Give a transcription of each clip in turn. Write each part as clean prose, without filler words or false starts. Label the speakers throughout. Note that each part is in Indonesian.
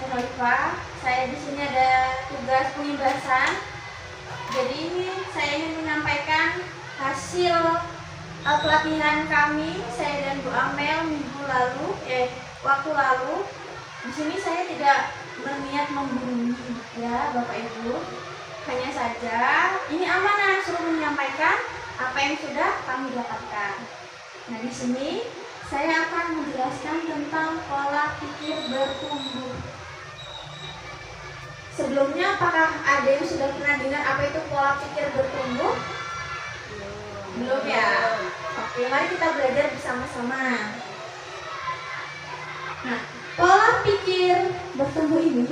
Speaker 1: Nurhalifah. Saya di sini ada tugas pengibasan. Jadi ini saya ingin menyampaikan hasil pelatihan kami, saya dan Bu Amel waktu lalu. Di sini saya tidak berniat membohongi ya Bapak Ibu. Hanya saja ini amanah suruh menyampaikan apa yang sudah kami dapatkan. Nah, di sini saya akan menjelaskan tentang pola pikir bertumbuh. Sebelumnya, apakah ada yang sudah pernah dengar apa itu pola pikir bertumbuh? Belum ya? Oke, mari kita belajar bersama-sama. Nah, pola pikir bertumbuh ini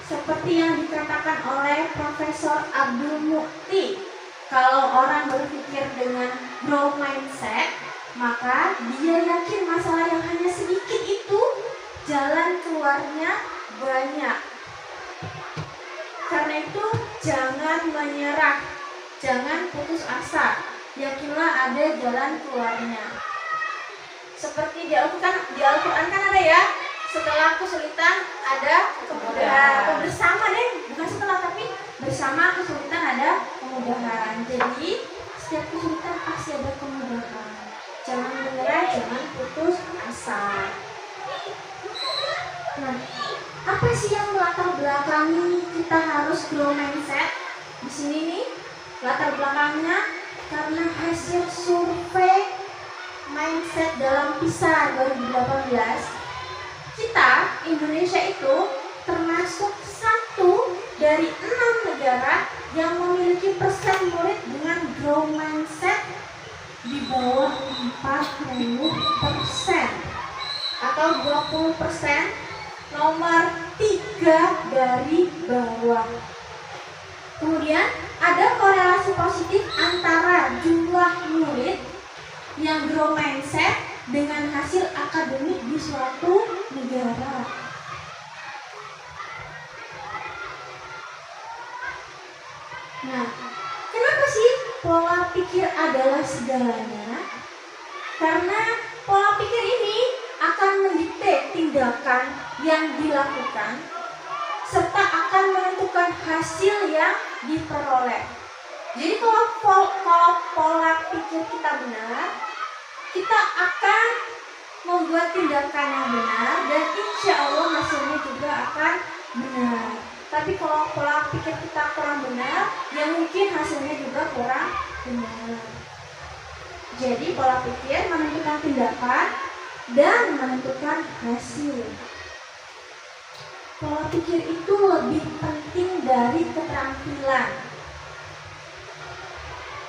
Speaker 1: seperti yang dikatakan oleh Profesor Abdul Mukti, kalau orang berpikir dengan growth mindset, maka dia yakin masalah yang hanya sedikit itu jalan keluarnya banyak. Karena itu jangan menyerah, jangan putus asa, yakinlah ada jalan keluarnya. Seperti di Al-Quran kan ada ya, setelah kesulitan ada kemudahan. Bersama deh, bukan setelah tapi bersama kesulitan ada kemudahan. Jadi setiap kesulitan pasti ada kemudahan. Jangan menyerah, jangan putus asa. Nah, apa sih yang melatar belakangi kita harus grow mindset? Di sini nih latar belakangnya karena hasil survei mindset dalam PISA 2018, kita Indonesia itu termasuk satu dari 6 negara yang memiliki persen murid dengan grow mindset di bawah 40% atau 20%, nomor 3 dari bawah. Kemudian ada korelasi positif antara jumlah murid yang grow mindset dengan hasil akademik di suatu negara. Nah, kenapa sih pola pikir adalah segalanya? Karena pola pikir ini akan mendikte tindakan yang dilakukan serta akan menentukan hasil yang diperoleh. Jadi kalau pola pikir kita benar, kita akan membuat tindakan yang benar dan insya Allah hasilnya juga akan benar. Tapi kalau pola pikir kita kurang benar, ya mungkin hasilnya juga kurang benar. Jadi pola pikir menentukan tindakan dan menentukan hasil. Pola pikir itu lebih penting dari keterampilan.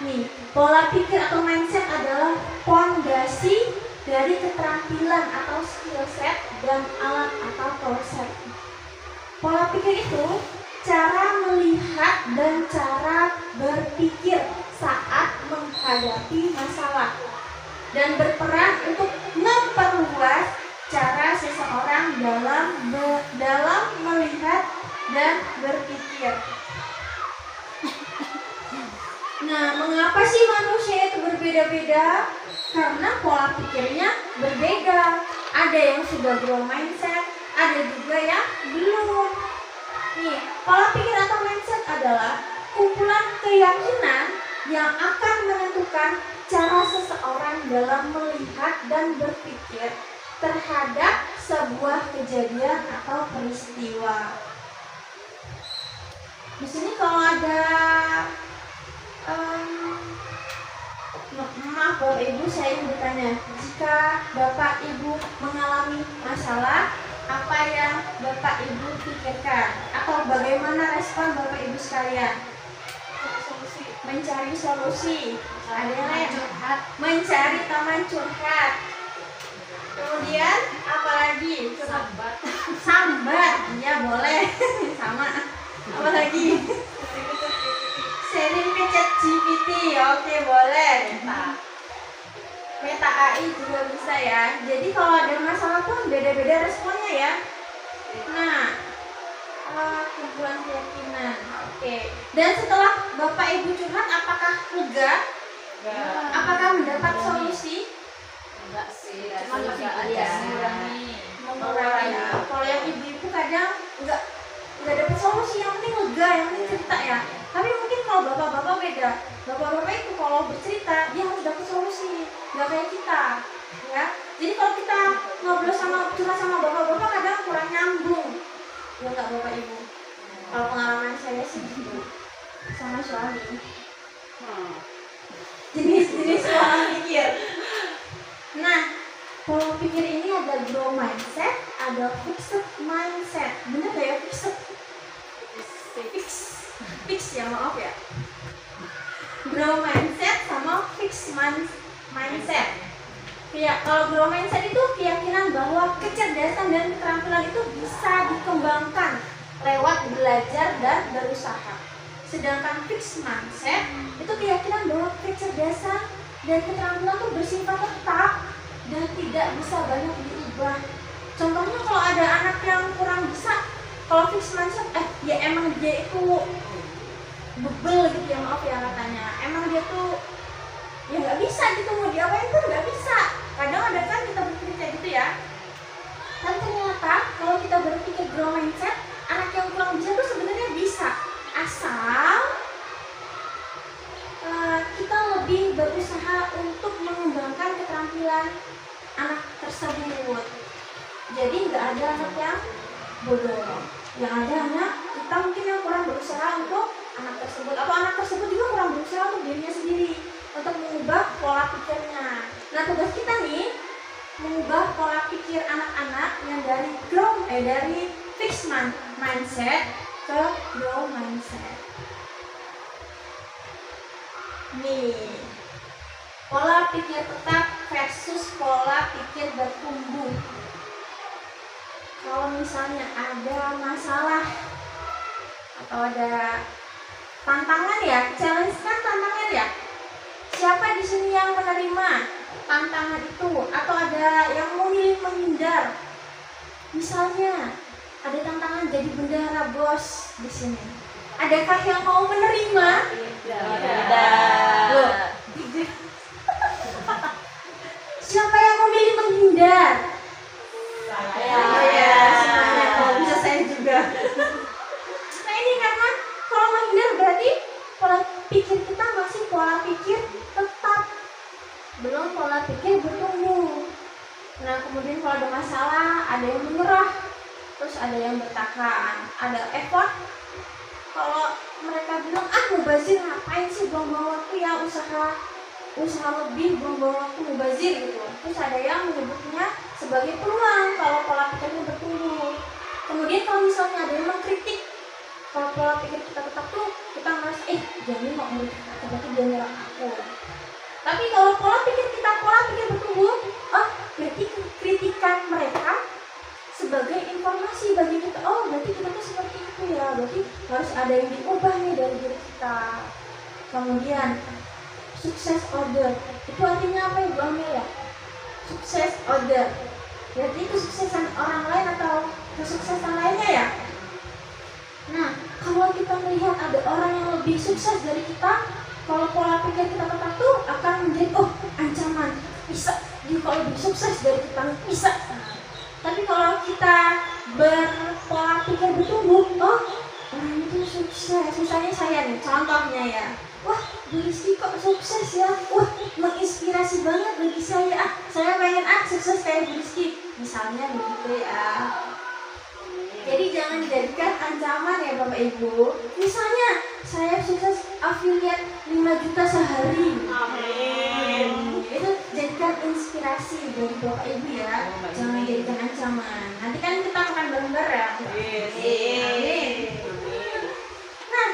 Speaker 1: Nih, pola pikir atau mindset adalah fondasi dari keterampilan atau skill set dan alat atau konsep. Pola pikir itu cara melihat dan cara berpikir saat menghadapi masalah dan berperan untuk memperluas cara seseorang dalam melihat dan berpikir. Nah, mengapa sih manusia itu berbeda-beda? Karena pola pikirnya berbeda. Ada yang sudah grow mindset, ada juga yang belum. Nih, pola pikir atau mindset adalah kumpulan keyakinan yang akan menentukan cara seseorang dalam melihat dan berpikir terhadap sebuah kejadian atau peristiwa. Di sini kalau ada maaf Bapak Ibu, saya ingin bertanya, jika Bapak Ibu mengalami masalah, apa yang Bapak Ibu pikirkan? Atau bagaimana respon Bapak Ibu sekalian? Mencari solusi. Ada yang curhat, mencari teman curhat. Kemudian apalagi? Sambat. Ya boleh. Sama. Apalagi? Sharing ke ChatGPT. Oke, boleh. Meta AI juga bisa ya. Jadi kalau ada masalah pun beda-beda responnya ya. Nah, kumpulan keyakinan. Oke. Dan setelah Bapak Ibu curhat, apakah lega? Apakah mendapat solusi?
Speaker 2: Enggak sih,
Speaker 1: cuma
Speaker 2: lebih aja mengurangi.
Speaker 1: Kalau yang kadang nggak dapet solusi, yang penting lega, yang penting cerita ya. Tapi mungkin kalau bapak-bapak beda. Bapak-bapak itu kalau bercerita dia harus dapat solusi, nggak kayak kita ya. Jadi kalau kita ngobrol curhat sama bapak-bapak kadang kurang nyambung ya, nggak bapak ibu? Kalau pengalaman saya sih gitu sama suami. Jenis-jenis pola pikir. Nah, pola pikir ini ada grow mindset, ada fixed mindset. Bener gak ya fixed? Fix ya, maaf ya. Grow mindset sama fixed mindset. Ya, kalau grow mindset itu keyakinan bahwa kecerdasan dan keterampilan itu bisa dikembangkan lewat belajar dan berusaha. Sedangkan fixed mindset itu keyakinan bahwa kecerdasan dan keterampilan itu bersifat tetap dan tidak bisa banyak diubah. Contohnya kalau ada anak yang kurang bisa, kalau fixed mindset, ya emang dia itu bebel gitu ya, maaf ya katanya. Emang dia tuh ya nggak bisa gitu, mau diapain pun nggak bisa. Kadang ada kan kita berpikir kayak gitu ya. Tapi ternyata kalau kita berpikir grow mindset, anak yang kurang bisa tuh sebenarnya bisa, asal kita lebih berusaha untuk mengembangkan keterampilan anak tersebut. Jadi nggak ada anak yang bodoh, yang ada anak kita mungkin yang kurang berusaha untuk anak tersebut, atau anak tersebut juga kurang berusaha untuk dirinya sendiri untuk mengubah pola pikirnya. Nah, tugas kita nih mengubah pola pikir anak-anak yang dari fixed mindset ke grow mindset. Nih, pola pikir tetap versus pola pikir bertumbuh. Kalau misalnya ada masalah atau ada tantangan ya, challenge kan tantangan ya. Siapa di sini yang menerima tantangan itu, atau ada yang memilih menghindar? Misalnya ada tantangan jadi bendahara bos di sini. Adakah yang mau menerima?
Speaker 2: Tidak.
Speaker 1: Loh. Siapa yang memilih menghindar? Saya. Semuanya, kalau bisa saya juga. Nah ini karena kalau menghindar berarti pola pikir kita masih pola pikir tetap, belum pola pikir bertumbuh. Nah kemudian kalau ada masalah, ada yang menyerah, terus ada yang bertahan, ada effort. Kalau mereka bilang, mubazir ngapain sih buang-buang waktu ya, usaha lebih buang-buang waktu mubazir gitu. Terus ada yang menyebutnya sebagai peluang kalau pola pikirnya bertumbuh. Kemudian kalau misalnya ada yang mengkritik, kalau pola pikir kita tetap tuh kita merasa jangan mau berarti dia nyerang aku. Tapi kalau pola pikir bertumbuh, kritikan mereka sebagai informasi bagi kita. Oh berarti kita tuh seperti itu ya, berarti harus ada yang diubah nih dari diri kita. Kemudian sukses order, itu artinya apa Ibu Amel ya? Sukses order, berarti kesuksesan orang lain atau kesuksesan lainnya ya. Nah kalau kita melihat ada orang yang lebih sukses dari kita, kalau pola pikir kita tetap tuh akan menjadi ancaman, bisa dia kalau lebih sukses dari kita, bisa. Tapi kalau kita berpola pikir bertumbuh, orang itu sukses. Misalnya saya nih, contohnya ya, wah Bu Rizky kok sukses ya, wah menginspirasi banget bagi saya, saya pengen sukses kayak Bu Rizky, misalnya begitu ya. Jadi jangan jadikan ancaman ya Bapak Ibu. Misalnya saya sukses affiliate 5 juta sehari, amin. Itu jadikan inspirasi dari Bapak Ibu ya, jangan jadikan ancaman. Nanti kan kita akan bareng-bareng. Amin. Nah,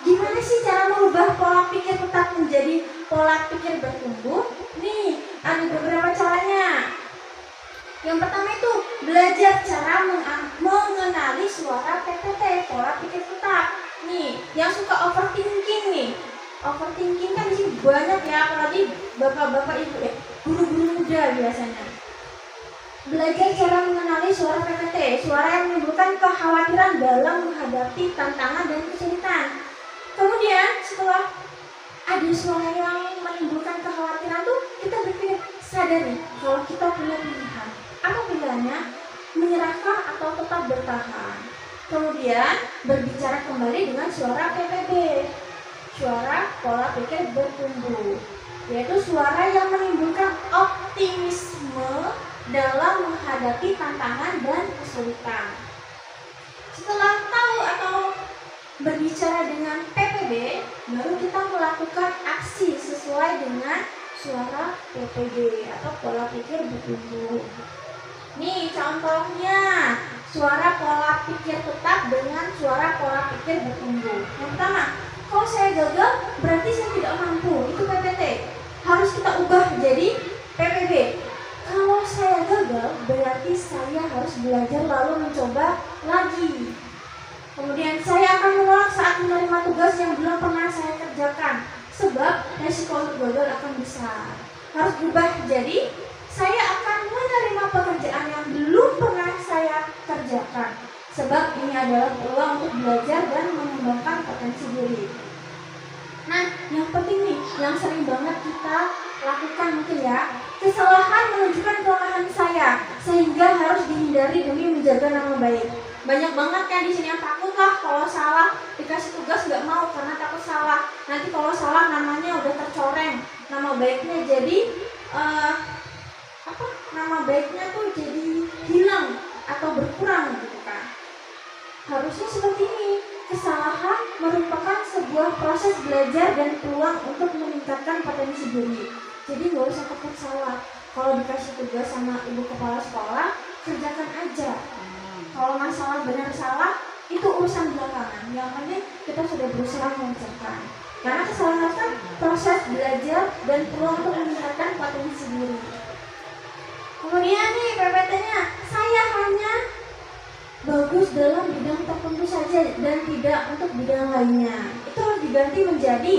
Speaker 1: gimana sih cara mengubah pola pikir tetap menjadi pola pikir bertumbuh? Nih, ada beberapa caranya. Yang pertama itu belajar cara mengenali suara PPT, pola pikir tetap. Nih, yang suka overthinking nih. Overthinking kan di sini banyak ya, apalagi bapak-bapak ibu ya, guru-guru muda biasanya. Belajar cara mengenali suara PPT, suara yang menimbulkan kekhawatiran dalam menghadapi tantangan dan kesulitan. Kemudian setelah ada suara yang menimbulkan kekhawatiran tuh, kita berpikir sadar nih kalau kita punya pilihan. Apa pilihannya? menyerahkah atau tetap bertahan. Kemudian berbicara kembali dengan suara PPB, suara pola pikir bertumbuh, yaitu suara yang menimbulkan optimisme dalam menghadapi tantangan dan kesulitan. Setelah tahu atau berbicara dengan PPB, baru kita melakukan aksi sesuai dengan suara PPB atau pola pikir bertumbuh. Nih contohnya, suara pola pikir tetap dengan suara pola pikir bertumbuh. Yang pertama, kalau saya gagal berarti saya tidak mampu, itu PPT. Harus kita ubah jadi PPB. Kalau saya gagal berarti saya harus belajar lalu mencoba lagi. Kemudian saya akan menolak saat menerima tugas yang belum pernah saya kerjakan, sebab resiko untuk gagal akan besar. Harus berubah jadi saya akan menerima pekerjaan yang belum pernah saya kerjakan, sebab ini adalah peluang untuk belajar dan mengembangkan potensi diri. Nah, yang penting nih, yang sering banget kita lakukan mungkin ya, kesalahan menunjukkan kelemahan saya, sehingga harus dihindari demi menjaga nama baik. Banyak banget kan di sini yang takut lah kalau salah dikasih tugas nggak mau karena takut salah. Nanti kalau salah namanya udah tercoreng, nama baiknya jadi nama baiknya tuh jadi hilang atau berkurang gitu kan. Harusnya seperti ini. Kesalahan merupakan sebuah proses belajar dan peluang untuk meningkatkan potensi diri. Jadi nggak usah takut salah. Kalau dikasih tugas sama ibu kepala sekolah, kerjakan aja. Kalau masalah benar salah, itu urusan belakangan. Yang penting kita sudah berusaha mengerjakan. Karena kesalahan kan proses belajar dan peluang untuk meningkatkan potensi diri. Kemudian nih PPT-nya, saya hanya bagus dalam bidang tertentu saja dan tidak untuk bidang lainnya. Itu harus diganti menjadi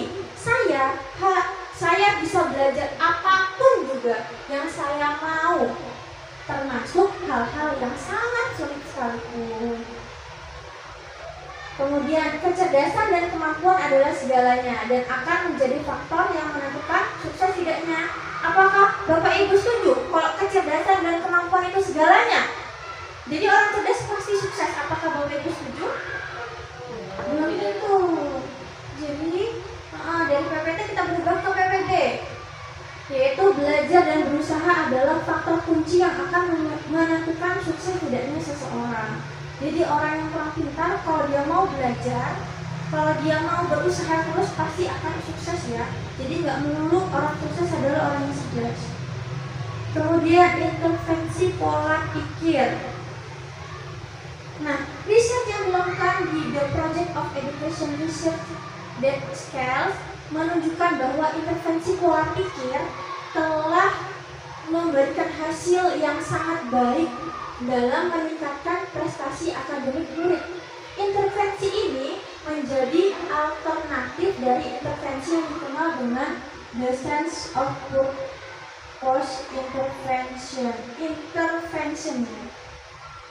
Speaker 1: saya bisa belajar apapun juga yang saya mau, termasuk hal-hal yang sangat sulit sekalipun. Kemudian kecerdasan dan kemampuan adalah segalanya dan akan menjadi faktor yang menentukan sukses tidaknya. Apakah Bapak Ibu setuju kalau kecerdasan dan kemampuan itu segalanya? Jadi orang cerdas pasti sukses. Apakah Bapak Ibu setuju? Belum tentu. Jadi dari PPT kita berubah ke PPD, yaitu belajar dan berusaha adalah faktor kunci yang akan menentukan sukses tidaknya seseorang. Jadi orang yang kurang pintar, kalau dia mau belajar, kalau dia mau berusaha terus pasti akan sukses ya. Jadi nggak melulu orang sukses adalah orang yang cerdas. Kemudian intervensi pola pikir. Nah, riset yang dilakukan di The Project of Education Research that Scales menunjukkan bahwa intervensi pola pikir telah memberikan hasil yang sangat baik dalam meningkatkan prestasi akademik murid. Intervensi ini menjadi alternatif dari intervensi yang dikenal dengan the sense of purpose intervention.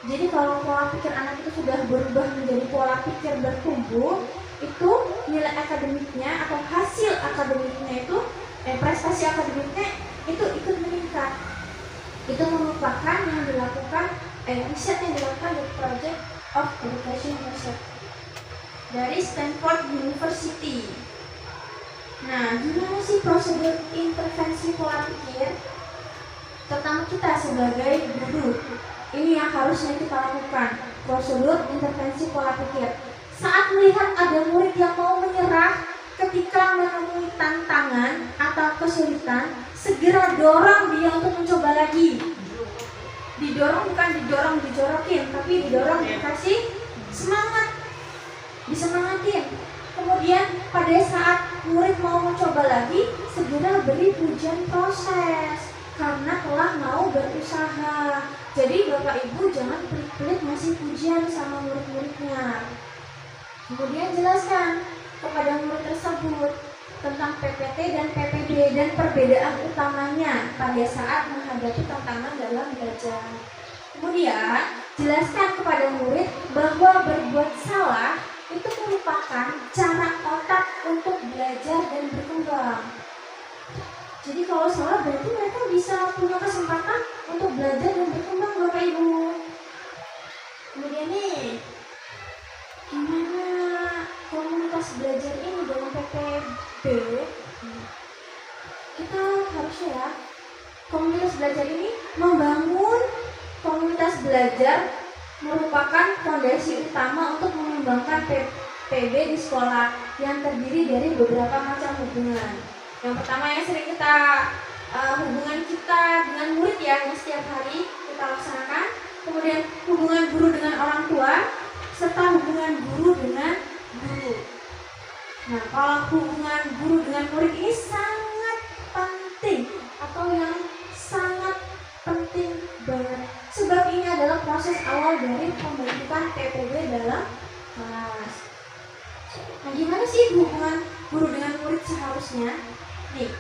Speaker 1: Jadi kalau pola pikir anak itu sudah berubah menjadi pola pikir bertumbuh, itu nilai akademiknya atau hasil akademiknya itu prestasi akademiknya itu ikut meningkat. Itu merupakan yang dilakukan riset yang dilakukan di Project of Education Research dari Stanford University. Nah, gimana sih prosedur intervensi pola pikir? Pertama kita sebagai guru, ini yang harusnya kita lakukan, prosedur intervensi pola pikir. Saat melihat ada murid yang mau menyerah ketika menemui tantangan atau kesulitan, segera dorong dia untuk mencoba lagi. Didorong bukan didorong dijorokin, tapi didorong dikasih semangat, disemangatin. Kemudian pada saat murid mau mencoba lagi, segera beri pujian proses karena telah mau berusaha. Jadi Bapak Ibu jangan pelit-pelit ngasih pujian sama murid-muridnya. Kemudian jelaskan kepada murid tersebut tentang PPT dan PPD dan perbedaan utamanya pada saat menghadapi tantangan dalam belajar. Kemudian jelaskan kepada murid bahwa berbuat salah itu merupakan cara otak untuk belajar dan berkembang. Jadi kalau salah berarti mereka bisa punya kesempatan untuk belajar dan berkembang Bapak Ibu. Kemudian nih, gimana komunitas belajar ini dalam PPB? Kita harusnya ya, komunitas belajar ini membangun komunitas belajar merupakan fondasi utama untuk mengembangkan PPB di sekolah yang terdiri dari beberapa macam hubungan. Yang pertama yang sering kita hubungan kita dengan murid ya, yang setiap hari kita laksanakan. Kemudian hubungan guru dengan orang tua, serta hubungan guru dengan guru. Nah, kalau hubungan guru dengan murid ini sangat penting atau yang sangat penting banget. Sebab ini adalah proses awal dari pembentukan PPB dalam kelas. Nah, gimana sih hubungan guru dengan murid seharusnya? Nih,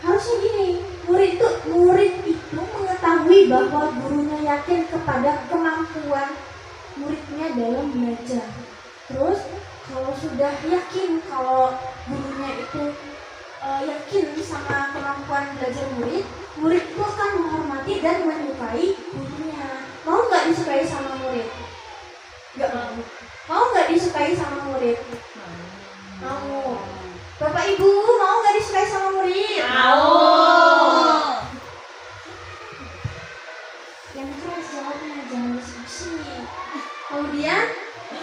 Speaker 1: harusnya gini, murid itu mengetahui bahwa gurunya yakin kepada kemampuan muridnya dalam belajar. Terus kalau sudah yakin kalau gurunya itu yakin sama kemampuan belajar murid itu akan menghormati dan menyukai gurunya. Mau nggak disukai sama murid? Nggak mau. Mau nggak disukai sama murid? Mau. Bapak Ibu mau nggak disukai sama murid?
Speaker 2: Mau.
Speaker 1: Yang keras jawabnya, jangan diskusi. Kemudian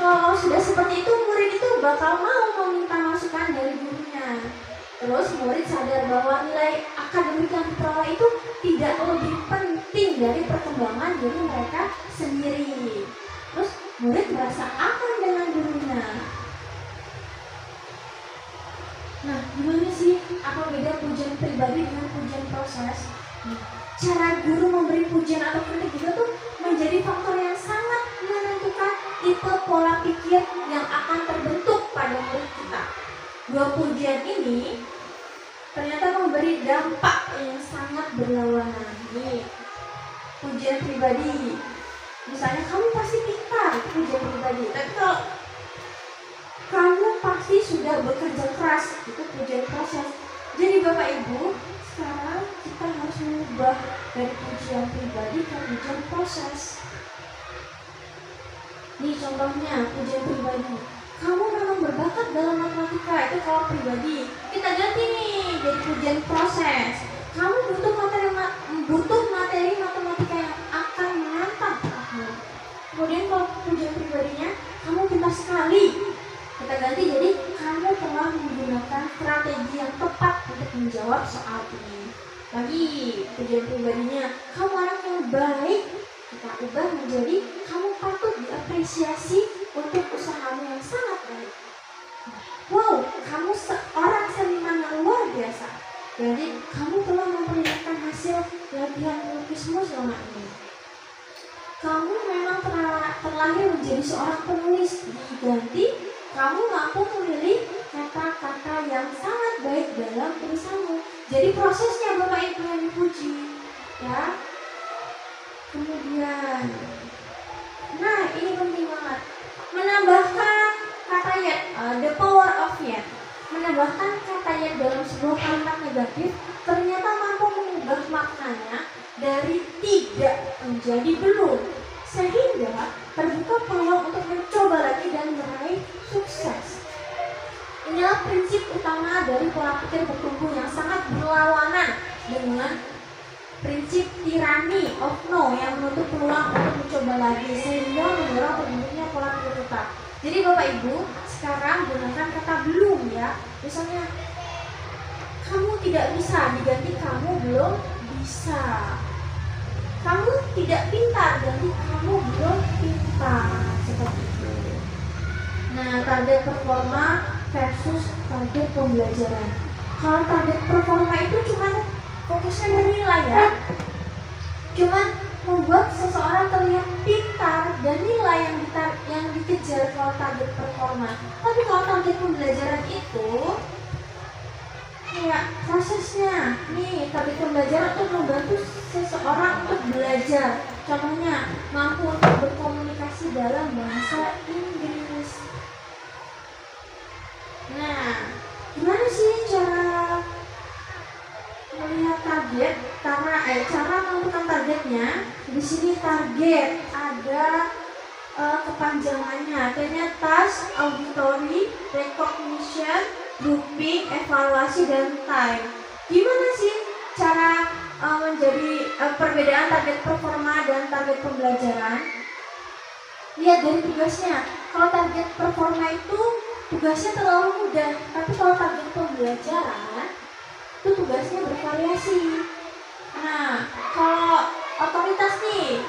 Speaker 1: kalau sudah seperti itu, murid itu bakal mau meminta masukan dari gurunya. Terus murid sadar bahwa nilai akademik yang diperoleh itu tidak lebih penting dari perkembangan diri mereka sendiri. Terus murid merasa aman dengan gurunya. Nah, gimana sih apa beda pujian pribadi dengan pujian proses? Cara guru memberi pujian atau kritik juga tuh menjadi faktor yang sangat menentukan tipe pola pikir yang akan terbentuk pada murid kita. Dua pujian ini ternyata memberi dampak yang sangat berlawanan. Nih, pujian pribadi, misalnya kamu pasti pintar, pujian pribadi. Tapi kalau kamu pasti sudah bekerja keras, itu pujian proses. Jadi Bapak Ibu, sekarang kita harus mengubah dari pujian pribadi ke pujian proses. Nih contohnya, pujian pribadi. Kamu memang berbakat dalam matematika, itu kalau pribadi. Kita ganti nih jadi pujian proses. Kamu butuh materi matematika yang akan menantang kamu. Kemudian kalau pujian pribadinya, kamu pintar sekali. Kita ganti jadi kamu telah menggunakan strategi yang tepat untuk menjawab soal ini. Lagi pujian pribadinya, kamu anak yang baik. Kita ubah menjadi kamu patut diapresiasi untuk usahamu yang sangat baik. Wow, kamu seorang seniman yang luar biasa. Jadi kamu telah memperlihatkan hasil latihan melukismu selama ini. Kamu memang terlahir menjadi seorang penulis. Diganti, kamu mampu memilih kata-kata yang sangat baik dalam tulisanmu. Jadi prosesnya Bapak Ibu yang dipuji, ya. Kemudian, nah ini penting banget, menambahkan kata yet, the power of yet. Menambahkan kata yet dalam sebuah kalimat negatif ternyata mampu mengubah maknanya dari tidak menjadi belum, sehingga terbuka peluang untuk mencoba lagi dan meraih sukses. Inilah prinsip utama dari pola pikir bertumbuh yang sangat berlawanan dengan prinsip tirani of no yang menutup peluang untuk mencoba lagi, sehingga mendorong terbentuknya pola pikir tetap. Jadi Bapak Ibu, sekarang gunakan kata belum ya. Misalnya, kamu tidak bisa diganti kamu belum bisa. Kamu tidak pintar ganti kamu belum pintar. Seperti itu. Nah, target performa versus target pembelajaran. Kalau target performa itu cuma fokusnya bernilai ya, cuman membuat seseorang terlihat pintar dan nilai yang dikejar kalau target performa. Tapi kalau target pembelajaran itu kayak prosesnya. Nih, target pembelajaran untuk membantu seseorang untuk belajar. Contohnya, mampu untuk berkomunikasi dalam bahasa Inggris. Nah, gimana sih cara melihat target? Cara menentukan targetnya. Di sini target ada kepanjangannya. Artinya task, auditory, recognition, grouping, evaluasi, dan time. Gimana sih cara menjadi perbedaan target performa dan target pembelajaran? Lihat dari tugasnya. Kalau target performa itu tugasnya terlalu mudah, tapi kalau target pembelajaran itu tugasnya bervariasi. Nah, kalau otoritas nih,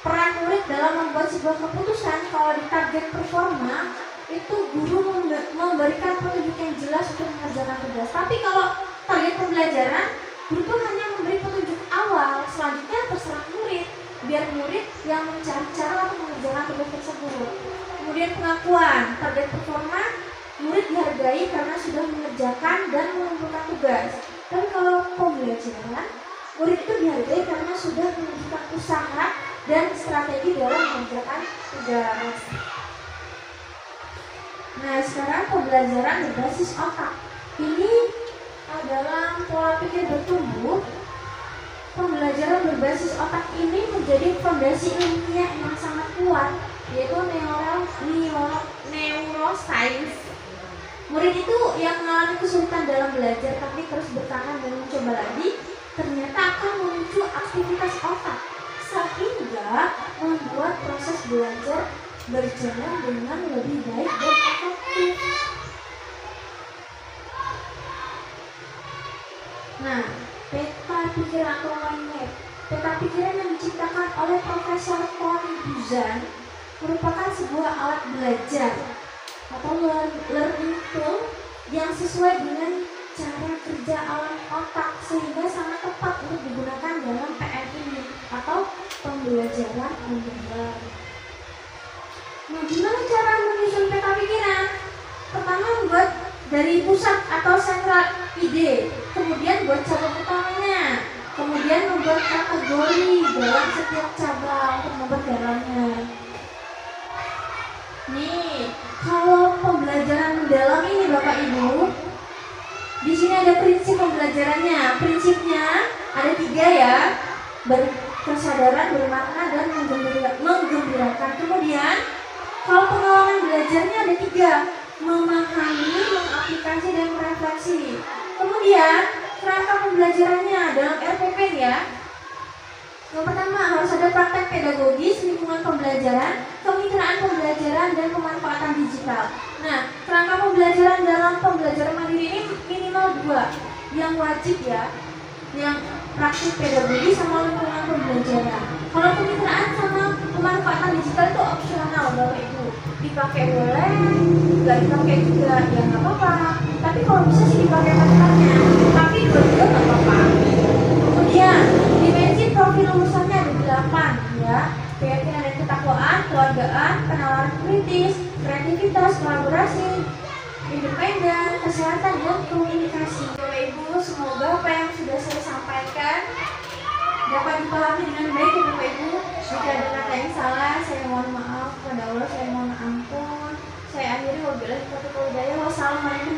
Speaker 1: peran murid dalam membuat sebuah keputusan. Kalau di target performa itu guru memberikan petunjuk yang jelas untuk mengerjakan tugas. Tapi kalau target pembelajaran, guru itu hanya memberi petunjuk awal. Selanjutnya terserah murid, biar murid yang mencari cara untuk mengerjakan tugas tersebut. Kemudian pengakuan. Target performa, murid dihargai karena sudah mengerjakan dan mengumpulkan tugas. Tapi kalau pembelajaran, murid itu dihargai karena sudah menunjukkan usaha dan strategi dalam mengerjakan tugas. Nah, sekarang pembelajaran berbasis otak. Ini adalah pola pikir bertumbuh. Pembelajaran berbasis otak ini menjadi fondasi ilmiah yang sangat kuat, yaitu neuroscience. Murid itu yang mengalami kesulitan dalam belajar tapi terus bertahan dan mencoba lagi, ternyata akan memicu aktivitas otak sehingga membuat proses belajar berjalan dengan lebih baik dan efektif. Nah, peta pikiran atau mind map. Peta pikiran yang diciptakan oleh Profesor Tony Buzan merupakan sebuah alat belajar atau learning tool yang sesuai dengan cara kerja alam otak sehingga sangat tepat untuk digunakan dalam PN ini atau pembelajaran mendengar. Nah, gimana cara menyusun peta pikiran? Pertama, membuat dari pusat atau sentral ide, kemudian buat cabang utamanya, kemudian membuat kategori dalam setiap cabang untuk membuat dalamnya. Nih, kalau pembelajaran mendalam ini Bapak Ibu, di sini ada prinsip pembelajarannya. Prinsipnya ada 3 ya, berkesadaran, bermakna, dan menggembirakan. Kemudian kalau pengalaman belajarnya ada 3, memahami, mengaplikasi, dan merefleksi. Kemudian kerangka pembelajarannya dalam RPP ya. Yang pertama harus ada praktek pedagogis, lingkungan pembelajaran, kemitraan pembelajaran, dan pemanfaatan digital. Nah, kerangka pembelajaran dalam pembelajaran mandiri ini minimal 2 yang wajib ya, yang praktik pedagogis sama lingkungan pembelajaran. Kalau kemitraan sama pemanfaatan digital itu opsional Bapak Ibu, dipakai boleh, nggak dipakai juga ya nggak apa-apa. Tapi kalau bisa sih dipakai pakai, tapi dua-dua nggak apa-apa. Kemudian dimensi profil lulusannya ada 8 ya, keyakinan dan ketakwaan, keluargaan, penalaran kritis, kreativitas, kolaborasi, independen, kesehatan, dan komunikasi. Bapak Ibu, semoga apa yang sudah saya sampaikan dapat dipahami dengan baik ya Bapak Ibu. Jika ada kata yang salah, saya mohon maaf. Kepada Allah saya mohon ampun. Saya akhiri wabillahi taufiq wal hidayah. Wassalamualaikum